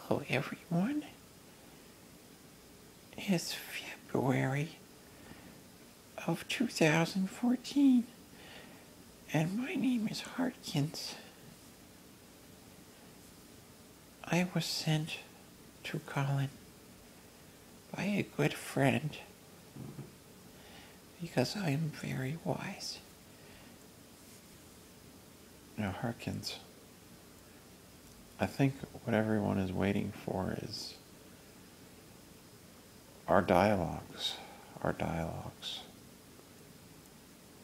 Hello everyone. It's February of 2014 and my name is Heartkins. I was sent to Colin by a good friend because I am very wise. Now Heartkins, I think what everyone is waiting for is our dialogues.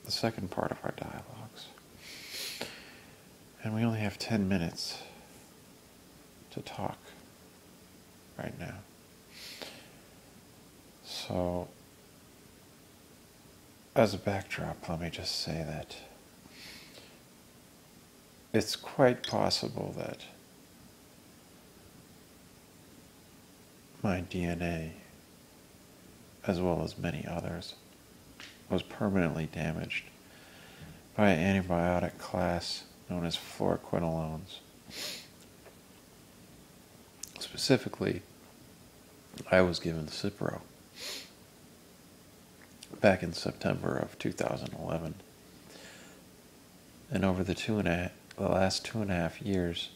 The second part of our dialogues. And we only have 10 minutes to talk right now. So, as a backdrop, let me just say that it's quite possible that my DNA, as well as many others, was permanently damaged by an antibiotic class known as fluoroquinolones. Specifically, I was given Cipro back in September of 2011. And over the last 2.5 years,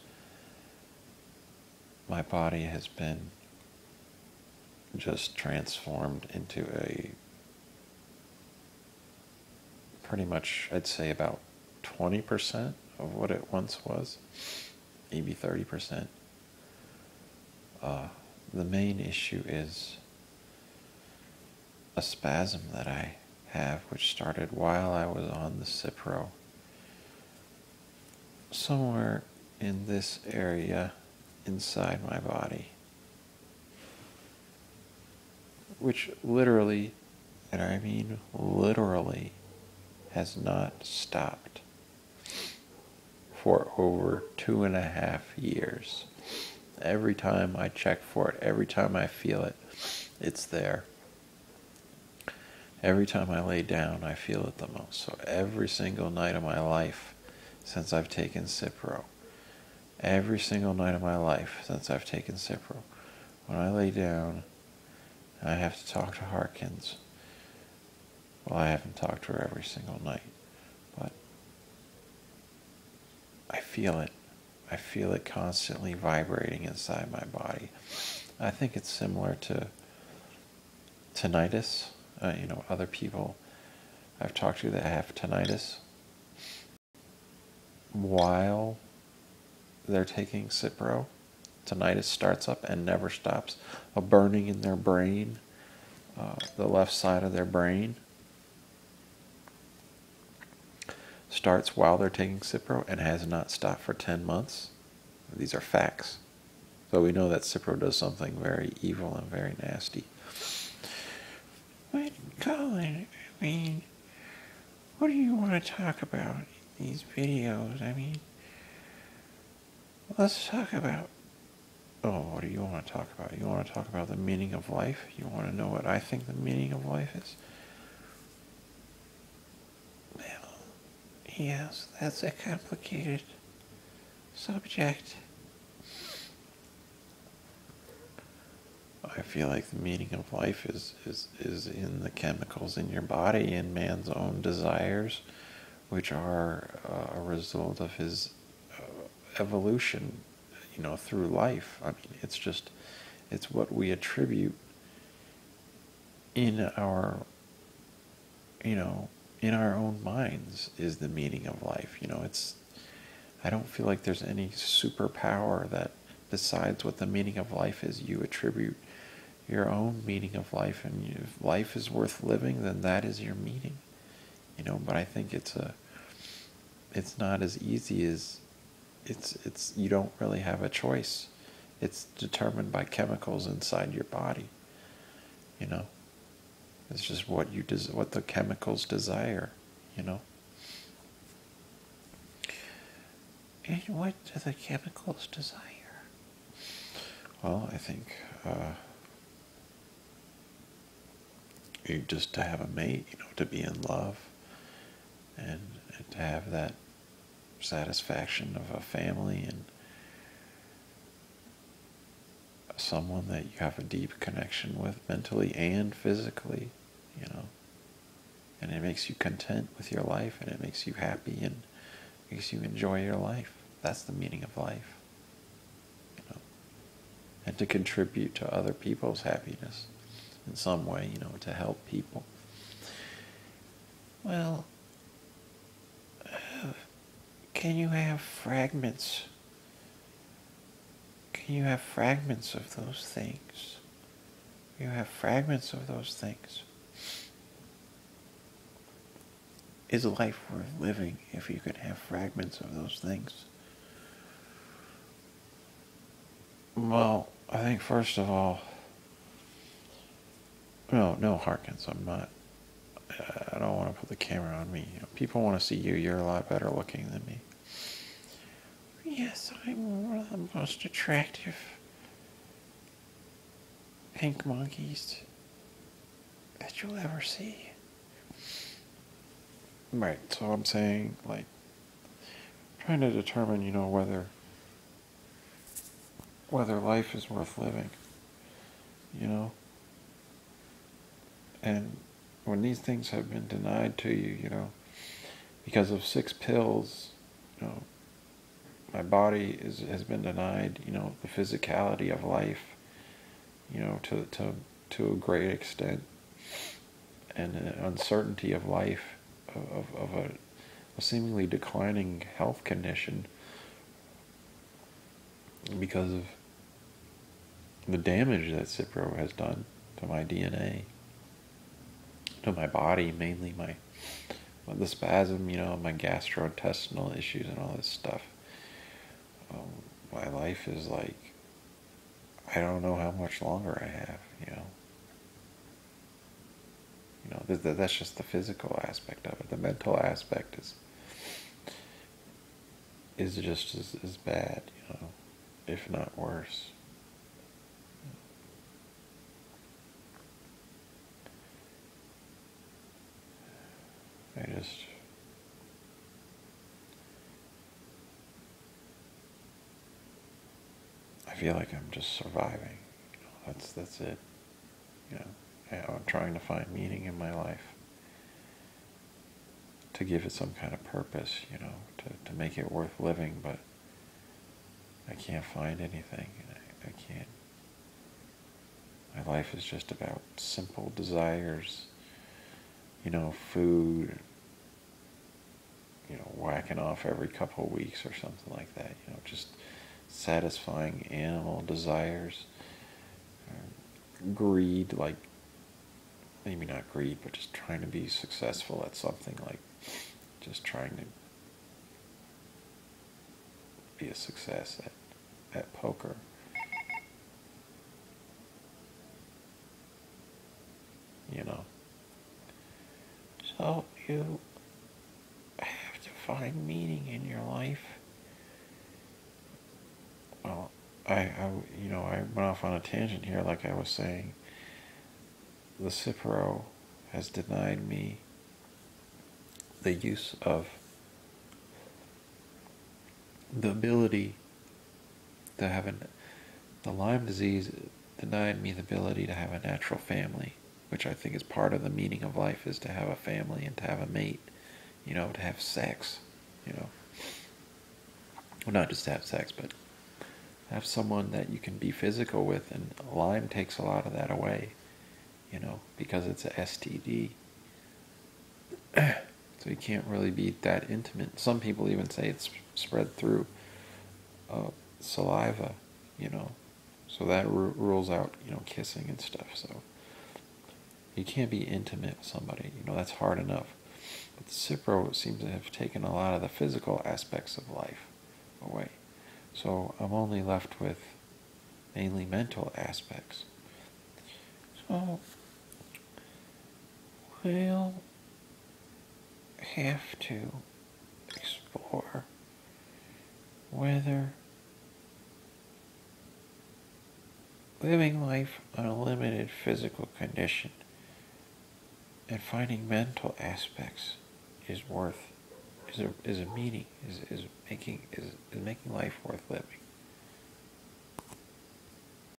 my body has been just transformed into a pretty much, I'd say about 20% of what it once was, maybe 30%. The main issue is a spasm that I have, which started while I was on the Cipro. Somewhere in this area inside my body, which literally, and I mean literally, has not stopped for over 2.5 years. Every time I check for it, every time I feel it, it's there. Every time I lay down, I feel it the most. So every single night of my life since I've taken Cipro, every single night of my life since I've taken Cipro, when I lay down, I have to talk to Heartkins. Well, I haven't talked to her every single night, but I feel it. I feel it constantly vibrating inside my body. I think it's similar to tinnitus. Other people I've talked to that have tinnitus while they're taking Cipro. Tinnitus starts up and never stops. A burning in their brain, the left side of their brain, starts while they're taking Cipro and has not stopped for 10 months. These are facts. So we know that Cipro does something very evil and very nasty. But Colin, I mean, what do you want to talk about in these videos? I mean, let's talk about, what do you want to talk about? You want to talk about the meaning of life? You want to know what I think the meaning of life is? Well, yes, that's a complicated subject. I feel like the meaning of life is in the chemicals in your body and man's own desires, which are a result of his evolution, through life. I mean, it's what we attribute in our, in our own minds is the meaning of life. I don't feel like there's any superpower that decides what the meaning of life is. You attribute your own meaning of life, and if life is worth living, then that is your meaning. But I think it's not as easy as you don't really have a choice. It's determined by chemicals inside your body. It's just what the chemicals desire. And what do the chemicals desire? Well, I think just to have a mate, to be in love, and to have that satisfaction of a family, and someone that you have a deep connection with mentally and physically, you know, and it makes you content with your life, and it makes you happy, and makes you enjoy your life. That's the meaning of life, you know, and to contribute to other people's happiness in some way, you know, to help people. Well, can you have fragments? Can you have fragments of those things? You have fragments of those things. Is life worth living if you could have fragments of those things? Well, I think first of all, no, Harkins, I'm not. I don't want to put the camera on me. You know, people want to see you. You're a lot better looking than me. Yes, I'm one of the most attractive pink monkeys that you'll ever see. Right, so I'm saying, like, trying to determine, you know, whether life is worth living, you know? And when these things have been denied to you, you know, because of 6 pills, you know, my body has been denied, you know, the physicality of life, you know, to a great extent, and an uncertainty of life, of a seemingly declining health condition because of the damage that Cipro has done to my DNA, to my body, mainly the spasm, you know, my gastrointestinal issues and all this stuff. My life is like, I don't know how much longer I have, you know. You know, that's just the physical aspect of it. The mental aspect is just as bad, you know, if not worse. I feel like I'm just surviving. You know, that's it. You know, I'm trying to find meaning in my life, to give it some kind of purpose, you know, to make it worth living, but I can't find anything. I can't. My life is just about simple desires, you know, food, you know, whacking off every couple of weeks or something like that, you know, just satisfying animal desires, greed, like, maybe not greed, but just trying to be successful at something, like just trying to be a success at poker. You know. So you have to find meaning in your life. Well, I went off on a tangent here, like I was saying. The Cipro has denied me the use of the ability to have the Lyme disease denied me the ability to have a natural family, which I think is part of the meaning of life, is to have a family and to have a mate, you know, to have sex, you know. Well, not just to have sex, but have someone that you can be physical with, and Lyme takes a lot of that away, you know, because it's a STD. So you can't really be that intimate. Some people even say it's spread through saliva, you know. So that rules out, you know, kissing and stuff. So you can't be intimate with somebody. You know, that's hard enough. But the Cipro seems to have taken a lot of the physical aspects of life away. So I'm only left with mainly mental aspects. So we'll have to explore whether living life on a limited physical condition and finding mental aspects is a meaning, is making life worth living.